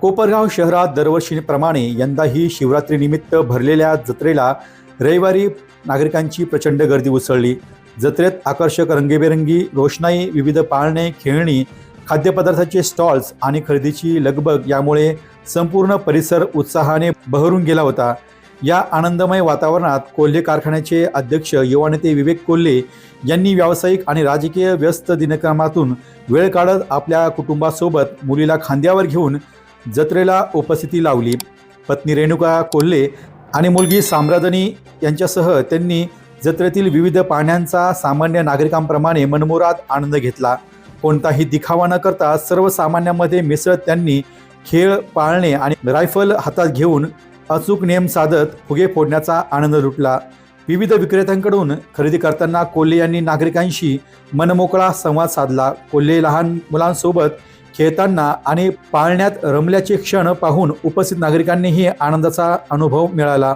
कोपरगाव शहरात दरवर्षीप्रमाणे यंदाही शिवरात्रीनिमित्त भरलेल्या जत्रेला रविवारी नागरिकांची प्रचंड गर्दी उसळली। जत्रेत आकर्षक रंगीबेरंगी रोषणाई, विविध पाळणे, खेळणी, खाद्यपदार्थांचे स्टॉल्स आणि खरेदीची लगबग यामुळे संपूर्ण परिसर उत्साहाने बहरून गेला होता। या आनंदमय वातावरणात कोल्हे कारखान्याचे अध्यक्ष युवा नेते विवेक कोल्हे यांनी व्यावसायिक आणि राजकीय व्यस्त दिनक्रमातून वेळ काढत आपल्या कुटुंबासोबत मुलीला खांद्यावर घेऊन जत्रेला उपस्थिती लावली। पत्नी रेणुका कोल्हे आणि मुलगी साम्राज्ञी यांच्यासह त्यांनी जत्रेतील विविध पाळण्यांचा सामान्य नागरिकांप्रमाणे मनमुराद आनंद घेतला। कोणताही दिखावा न करता सर्वसामान्यांमध्ये मिसळत त्यांनी खेळ, पाळणे आणि रायफल हातात घेऊन अचूक नेम साधत फुगे फोडण्याचा आनंद लुटला। विविध विक्रेत्यांकडून खरेदी करताना कोल्हे यांनी नागरिकांशी मनमोकळा संवाद साधला। कोल्हे लहान मुलांसोबत खेळताना आणि पाळण्यात रमल्याचे क्षण पाहून उपस्थित नागरिकांनीही आनंदाचा अनुभव मिळाला।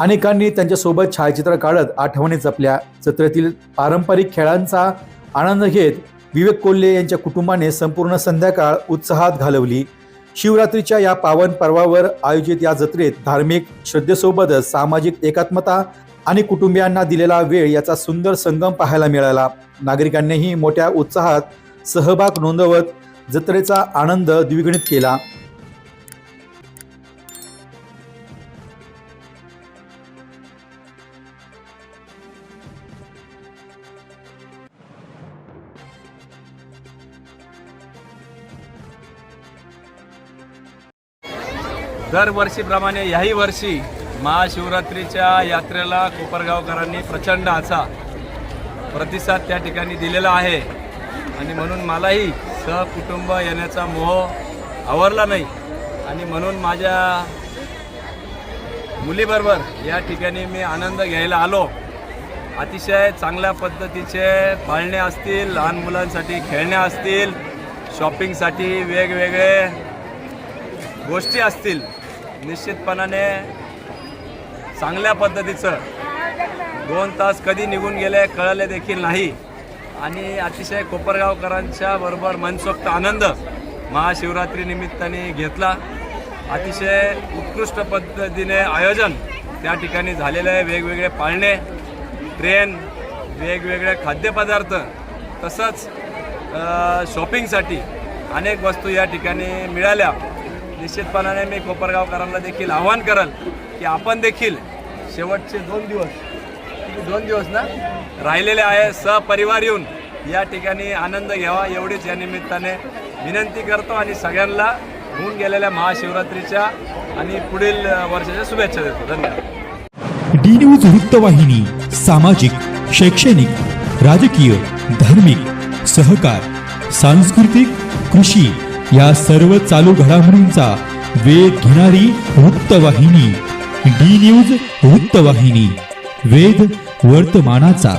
अनेकांनी त्यांच्यासोबत छायाचित्र काढत आठवणी जपल्या। जत्रेतील पारंपरिक खेळांचा आनंद घेत विवेक कोल्हे यांच्या कुटुंबाने संपूर्ण संध्याकाळ उत्साहात घालवली। शिवरात्रीच्या या पावन पर्वावर आयोजित या जत्रेत धार्मिक श्रद्धेसोबतच सामाजिक एकात्मता आणि कुटुंबियांना दिलेला वेळ याचा सुंदर संगम पाहायला मिळाला। नागरिकांनीही मोठ्या उत्साहात सहभाग नोंदवत जत्रेचा आनंद द्विगुणित केला। दरवर्षीप्रमाणे याही वर्षी महाशिवरात्रीच्या यात्रेला कोपरगावकरांनी प्रचंड असा प्रतिसाद त्या ठिकाणी दिलेला आहे आणि म्हणून मलाही सहकुटुंब येण्याचा मोह आवरला नाही आणि म्हणून माझ्या मुलीबरोबर या ठिकाणी मी आनंद घ्यायला आलो। अतिशय चांगल्या पद्धतीचे पाळणे असतील, लहान मुलांसाठी खेळणे असतील, शॉपिंगसाठी वेगवेगळे गोष्टी असतील, निश्चितपणाने चांगल्या पद्धतीचं 2 तास कधी निघून गेले कळले देखील नाही आणि अतिशय कोपरगावकरांच्या बरोबर मनसोक्त आनंद महाशिवरात्री निमित्ताने घेतला। अतिशय उत्कृष्ट पद्धतीने आयोजन त्या ठिकाणी झालेलं आहे। वेगवेगळे पाळणे, ट्रेन, वेगवेगळे खाद्यपदार्थ तसंच शॉपिंगसाठी अनेक वस्तू या ठिकाणी मिळाल्या। निश्चितपणाने मी कोपरगावकरांना देखील आवाहन करल की आपण देखील शेवटचे 2 दिवस ना राहिलेले आहे, सहपरिवार येऊन या ठिकाणी आनंद घ्यावा एवढीच या निमित्ताने विनंती करतो आणि सगळ्यांना होऊन गेलेल्या महाशिवरात्रीच्या आणि पुढील वर्षाच्या शुभेच्छा देतो। धन्यवाद। डी न्यूज वृत्तवाहिनी सामाजिक, शैक्षणिक, राजकीय, धार्मिक, सहकार, सांस्कृतिक, कृषी या सर्व चालू घडामोडींचा वेध घेणारी वृत्तवाहिनी डी न्यूज वृत्तवाहिनी, वेध वर्तमानाचा।